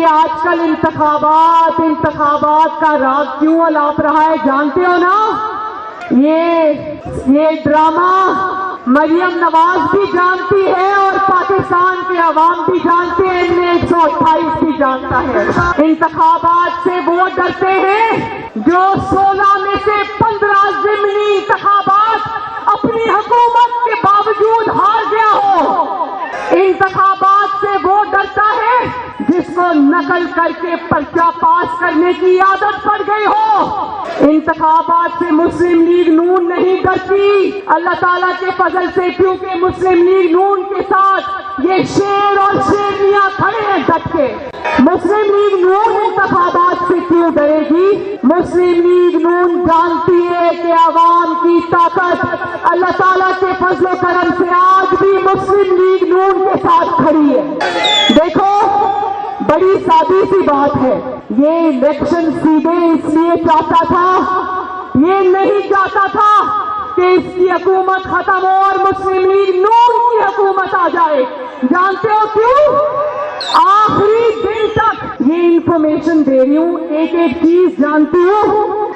یہ آج کل انتخابات کا راگ کیوں الاپ رہا ہے جانتے ہو نا؟ یہ ڈرامہ مریم نواز بھی جانتی ہے اور پاکستان کے عوام بھی جانتے ہیں، ان میں 128 بھی جانتا ہے۔ انتخابات سے وہ ڈرتے ہیں جو 16 میں سے 15 ضمنی انتخابات اپنی حکومت کے باوجود ہار گیا ہو۔ انتخابات سے وہ ڈرتا ہے جس کو نقل کر کے پرچہ پاس کرنے کی عادت پڑ گئی ہو۔ انتخابات سے مسلم لیگ نون نہیں ڈرتی اللہ تعالیٰ کے فضل سے، کیونکہ مسلم لیگ نون کے ساتھ یہ شیر اور شیرنیاں کھڑے ہیں ڈٹ کے۔ مسلم لیگ نون انتخابات سے کیوں ڈرے گی؟ مسلم لیگ نون جانتی ہے کہ عوام کی طاقت اللہ تعالیٰ کے فضل و کرم سے آج بھی مسلم لیگ نون کے ساتھ کھڑی ہے۔ دیکھو بڑی سادی سی بات ہے، یہ الیکشن سیدھے اس لیے چاہتا تھا، یہ نہیں چاہتا تھا کہ اس کی حکومت ختم ہو اور مسلم لیگ نون کی حکومت آ جائے۔ جانتے ہو کیوں؟ آخری دن تک یہ انفارمیشن دے رہی ہوں، ایک چیز جانتی ہوں،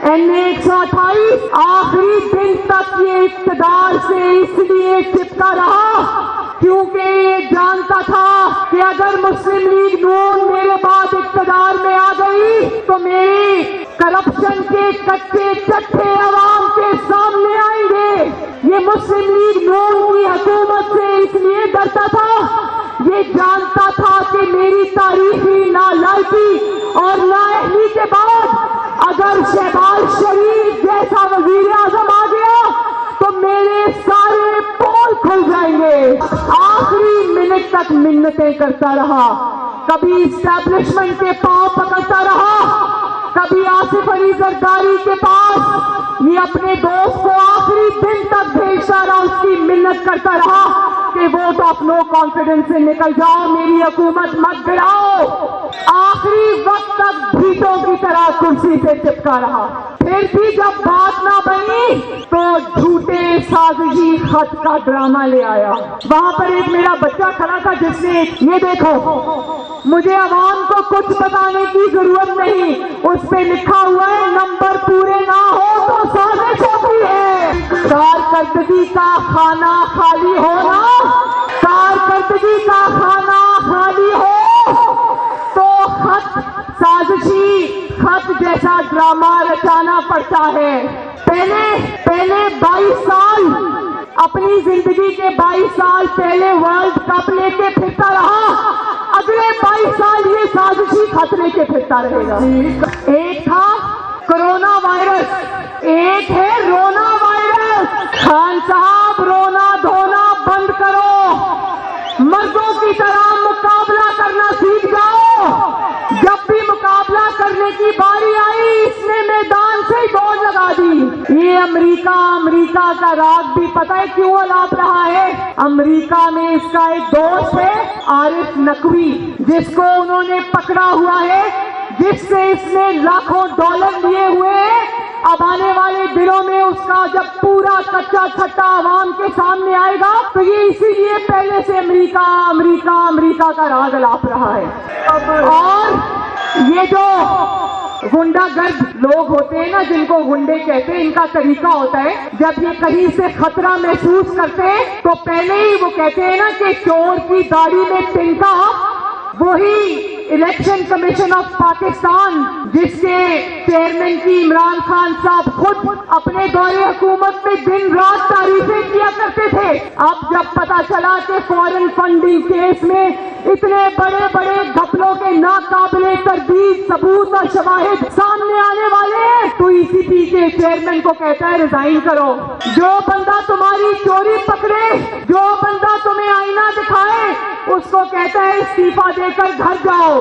NA128 آخری دن تک یہ اقتدار سے اس لیے چپکا رہا کیونکہ یہ جانتا تھا کہ اگر مسلم لیگ نون میرے بعد اقتدار میں آ گئی تو میری کرپشن کے کچے چٹھے عوام کے سامنے آئیں گے۔ یہ مسلم لیگ نون کی حکومت سے اس لیے ڈرتا تھا، یہ جانتا تھا کہ میری تاریخی نالائقی اور نااہلی کے بعد اگر شہباز شریف جیسا وزیر اعظم آ گیا تو میرے سارے پول کھل جائیں گے۔ آخری منٹ تک منتیں کرتا رہا، کبھی اسٹیبلشمنٹ کے پاؤں پکڑتا رہا، کبھی آصف علی زرداری کے پاس یہ اپنے دوست کو آخری دن تک بھیجتا رہا، اس کی منت کرتا رہا کہ ووٹ آف نو کانفیڈنس سے نکل جاؤ، میری حکومت مت گراؤ۔ آخری وقت تک بھیٹوں کی طرح کرسی سے چپکا رہا، پھر بھی جب بات نہ بنی تو جھوٹے سازشی خط کا ڈرامہ لے آیا۔ وہاں پر ایک میرا بچہ کھڑا تھا جس نے یہ دیکھو، مجھے عوام کو کچھ بتانے کی ضرورت نہیں، اس پہ لکھا ہوا ہے نمبر پورے نہ ہو تو سازش ہوتی ہے۔ کارکردگی کا کھانا خالی ہونا، کارکردگی کا کھانا خالی ہو تو خط سازشی خط جیسا ڈرامہ رچانا پڑتا ہے۔ پہلے 22 سال اپنی زندگی کے 22 سال پہلے ورلڈ کپ لے کے پھرتا رہا، اگلے 22 سال یہ سازشی خط لے کے پھرتا رہے گا۔ ایک تھا کرونا وائرس، ایک ہے رونا وائرس۔ خان صاحب رونا دھونا بند کرو، مردوں کی طرح مقابلہ کرنا سیکھ جاؤ۔ جب بھی مقابلہ کرنے کی باری آئی اس نے میدان سے ہی دوڑ لگا دی۔ یہ امریکہ کا راگ بھی پتہ ہے کیوں الاپ رہا ہے؟ امریکہ میں اس کا ایک دوست ہے عارف نقوی، جس کو انہوں نے پکڑا ہوا ہے، جس سے اس نے لاکھوں ڈالر لیے ہوئے ہیں۔ اب آنے والے دنوں میں اس کا جب پورا کچا چھٹا عوام کے سامنے آئے گا تو یہ اسی لیے پہلے سے امریکہ کا راگ الاپ رہا ہے۔ اور یہ جو گنڈا گرد لوگ ہوتے ہیں نا، جن کو گنڈے کہتے ہیں، ان کا طریقہ ہوتا ہے جب یہ کہیں سے خطرہ محسوس کرتے ہیں تو پہلے ہی وہ کہتے ہیں نا کہ چور کی داڑھی میں تنکا، وہی الیکشن کمیشن آف پاکستان جس کے چیئرمین کی عمران خان صاحب خود اپنے دور حکومت میں دن رات تعریفیں کیا کرتے تھے۔ اب جب پتا چلا کہ فورن فنڈنگ کیس میں اتنے بڑے گھپلوں کے ناقابل تردید ثبوت اور شواہد سامنے آنے والے ہیں تو ECP کے چیئرمین کو کہتا ہے ریزائن کرو۔ جو بندہ تمہاری چوری پکڑے، جو بندہ تمہیں آئینہ دکھائے، اس کو کہتا ہے استعفیٰ دے کر گھر جاؤ۔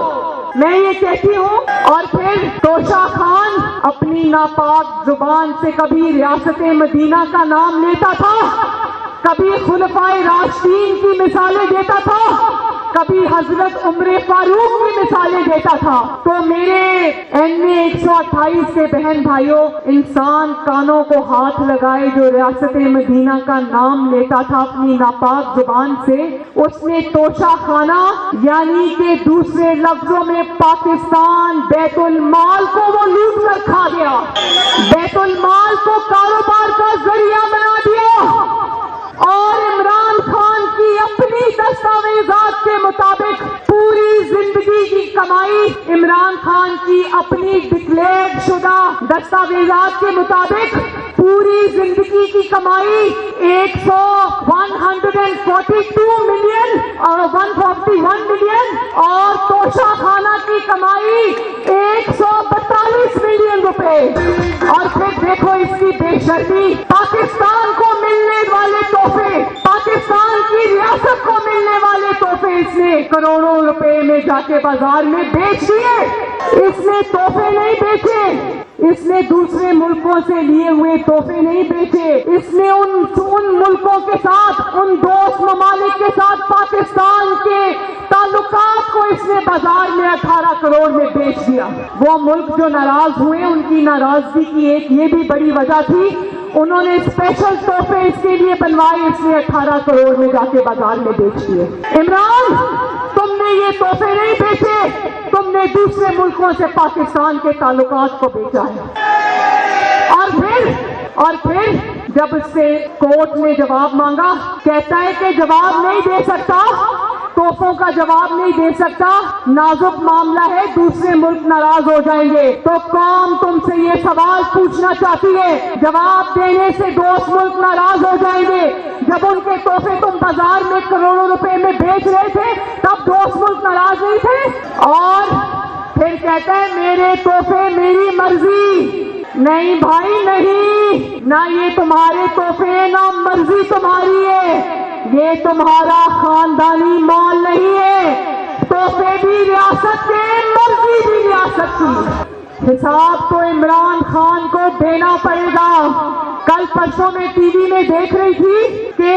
میں یہ کہتی ہوں، اور پھر توشا خان اپنی ناپاک زبان سے کبھی ریاست مدینہ کا نام لیتا تھا، کبھی خلفائے راشدین کی مثالیں دیتا تھا، کبھی حضرت عمر فاروق کی مثالیں دیتا تھا. تو میرے NA 128 کے بہن بھائیوں، انسان کانوں کو ہاتھ لگائے جو ریاست مدینہ کا نام لیتا تھا اپنی ناپاک زبان سے، اس نے توشہ خانہ یعنی کہ دوسرے لفظوں میں پاکستان بیت المال کو وہ لوٹ کر کھا گیا، بیت المال کو کاروبار کا ذریعہ بنا دیا. اور عمران خان کی اپنی دستاویزات کے مطابق پوری زندگی کی کمائی، عمران خان کی اپنی ڈکلیئر شدہ دستاویزات کے مطابق پوری زندگی کی کمائی 142 ملین اور 141 ملین اور توشہ خانہ کی کمائی 142 ملین روپے. اور پھر دیکھو اس کی بے شرمی، پاکستان کو ملنے والے تحفے، پاکستان کی ریاست کو ملنے والے تحفے اس نے کروڑوں روپے میں جا کے بازار میں بیچ دیے. اس نے تحفے نہیں بیچے، اس نے دوسرے ملکوں سے لیے ہوئے تحفے نہیں بیچے، اس نے ان ملکوں کے ساتھ، ان دوست ممالک کے ساتھ پاکستان کے تعلقات کو اس نے بازار میں 18 کروڑ میں بیچ دیا. وہ ملک جو ناراض ہوئے، ان کی ناراضگی کی ایک یہ بھی بڑی وجہ تھی، انہوں نے اسپیشل تحفے اس کے لیے بنوائے، اس نے 18 کروڑ میں جا کے بازار میں بیچ دیے. عمران، تم نے یہ تحفے نہیں بیچے، تم نے دوسرے ملکوں سے پاکستان کے تعلقات کو بیچا ہے. اور پھر جب اس سے کورٹ نے جواب مانگا، کہتا ہے کہ جواب نہیں دے سکتا، تحفوں کا جواب نہیں دے سکتا، نازک معاملہ ہے، دوسرے ملک ناراض ہو جائیں گے. تو قوم تم سے یہ سوال پوچھنا چاہتی ہے، جواب دینے سے دوست ملک ناراض ہو جائیں گے؟ جب ان کے تحفے تم بازار میں کروڑوں روپے میں بیچ رہے تھے تب دوست ملک ناراض نہیں تھے؟ اور پھر کہتا ہے میرے تحفے میری مرضی. نہیں بھائی نہیں، نہ یہ تمہارے تحفے نہ مرضی تمہاری ہے، یہ تمہارا خاندانی مال نہیں ہے. تحفے بھی ریاست کے، مرضی بھی ریاست کی. حساب تو عمران خان کو دینا پڑے گا. کل پرسوں میں ٹی وی میں دیکھ رہی تھی کہ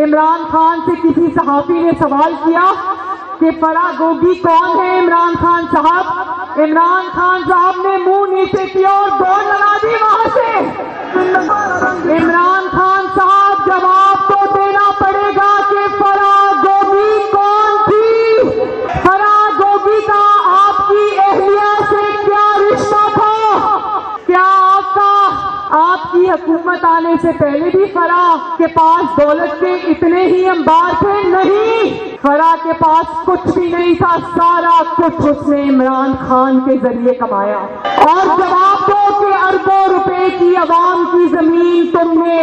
عمران خان سے کسی صحافی نے سوال کیا کہ فرا گوگی کون ہے عمران خان صاحب. عمران خان صاحب نے منہ نیچے کیا اور دوڑ لگا دی وہاں سے. عمران خان صاحب جواب تو دینا پڑے گا کہ فرا گوگی کون تھی، فرا گوگی کا آپ کی اہلیہ سے کیا رشتہ تھا، کیا آپ کی حکومت آنے سے پہلے بھی فرا کے پاس دولت کے اتنے ہی انبار تھے؟ نہیں، فرا کے پاس کچھ بھی نہیں تھا، سارا کچھ اس نے عمران خان کے ذریعے کمایا. اور جواب دو کہ اربوں روپے کی عوام کی زمین تم نے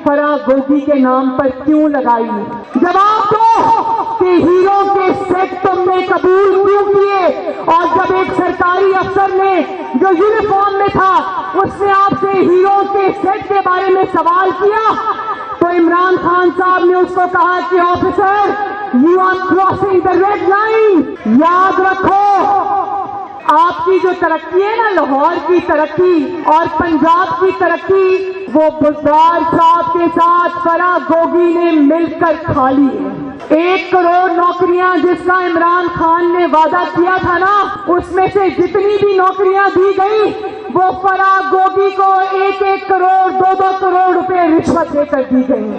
فرا گوگی کے نام پر کیوں لگائی؟ جواب دو کہ ہیرو کے سیٹ تم نے قبول کیوں کیے؟ اور جب ایک سرکاری افسر نے جو یونیفارم میں تھا اس نے آپ سے ہیرو کے سیٹ کے بارے میں سوال کیا تو عمران خان صاحب نے اس کو کہا کہ officer you are crossing the red line. یاد رکھو آپ کی جو ترقی ہے نا، لاہور کی ترقی اور پنجاب کی ترقی، وہ بزدار صاحب کے ساتھ فرا گوگی نے مل کر کھا لی ہے. 1 کروڑ نوکریاں جس کا عمران خان نے وعدہ کیا تھا نا، اس میں سے جتنی بھی نوکریاں دی گئی وہ فرا گوگی کو 1 کروڑ 2 کروڑ روپے رشوت دے کر دی گئی.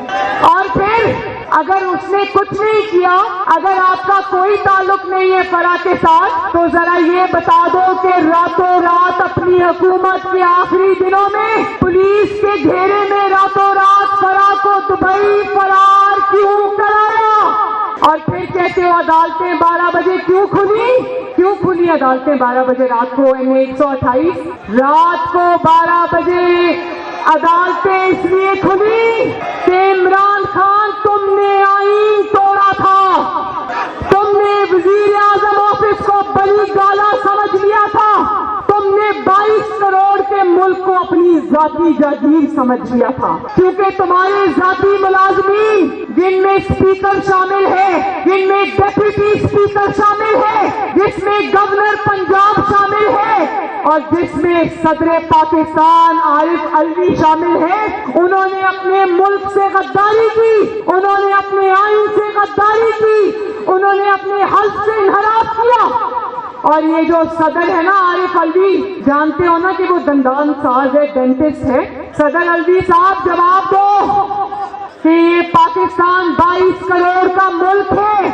اور پھر اگر اس نے کچھ نہیں کیا، اگر آپ کا کوئی تعلق نہیں ہے فرا کے ساتھ، تو ذرا یہ بتا دو کہ راتوں رات اپنی حکومت کے آخری دنوں میں پولیس کے گھیرے میں راتوں رات فرا کو دبئی فرار کیوں کرایا؟ اور پھر کہتے ہو عدالتیں 12 بجے کیوں کھلی عدالتیں 12 بجے رات کو؟ NA 128 رات کو 12 بجے عدالتیں اس لیے کھلی کہ عمران خان تم نے آئین توڑا تھا، تم نے وزیر اعظم آفس کو بڑی گالا سمجھ لیا تھا، تم نے 22 کروڑ کے ملک کو اپنی ذاتی جاگیر سمجھ لیا تھا، کیونکہ تمہارے ذاتی ملازمین جن میں اسپیکر شامل ہے، جن میں ڈیپٹی اسپیکر شامل ہے، جس میں گورنر پنجاب شامل ہے اور جس میں صدر پاکستان عارف علوی شامل ہے، انہوں نے اپنے ملک سے غداری کی، انہوں نے اپنے آئین سے غداری کی، انہوں نے اپنے حلق سے انحراف کیا. اور یہ جو صدر ہے نا عارف الوی، جانتے ہو نا کہ وہ دندان ساز ہے، ڈینٹسٹ ہے. صدر الوی صاحب جواب دو کہ یہ پاکستان 22 کروڑ کا ملک ہے،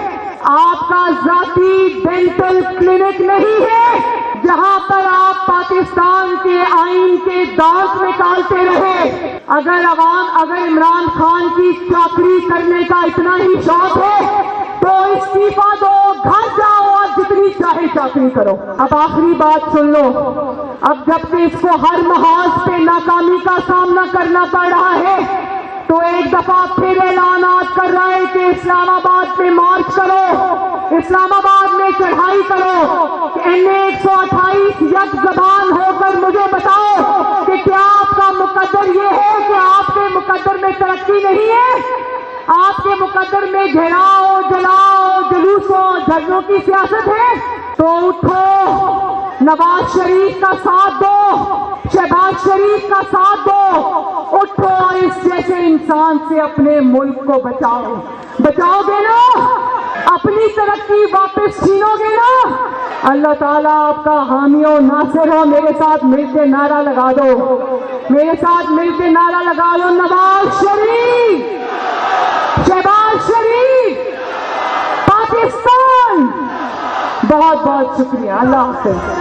آپ کا ذاتی ڈینٹل کلینک نہیں ہے جہاں پر آپ پاکستان کے آئین کے دانت نکالتے رہے. اگر عمران خان کی چاکری کرنے کا اتنا ہی شوق ہے تو استعفیٰ دو، گھر جاؤ اور جتنی چاہے چاکری کرو. اب آخری بات سن لو. اب جب کہ اس کو ہر محاذ پہ ناکامی کا سامنا کرنا پڑ رہا ہے تو ایک دفعہ پھر اعلانات کر رہا ہے کہ اسلام آباد میں مارچ کرو، اسلام آباد میں چڑھائی کرو. NA-128 یک زبان ہو کر مجھے بتاؤ کہ کیا آپ کا مقدر یہ ہے کہ آپ کے مقدر میں ترقی نہیں ہے؟ آپ کے مقدر میں گھیراؤ، جلاؤ، جلوسوں، جھگڑوں کی سیاست ہے؟ تو اٹھو، نواز شریف کا ساتھ دو، شہباز شریف کا ساتھ دو. اٹھو اور اس جیسے انسان سے اپنے ملک کو بچاؤ گے نا؟ اپنی ترقی واپس چھینو گے نا؟ اللہ تعالیٰ آپ کا حامی و ناصر ہو. میرے ساتھ مل کے نعرہ لگا دو، میرے ساتھ مل کے نعرہ لگا دو، نواز شریف، شہباز شریف، پاکستان. بہت بہت شکریہ. اللہ حافظ.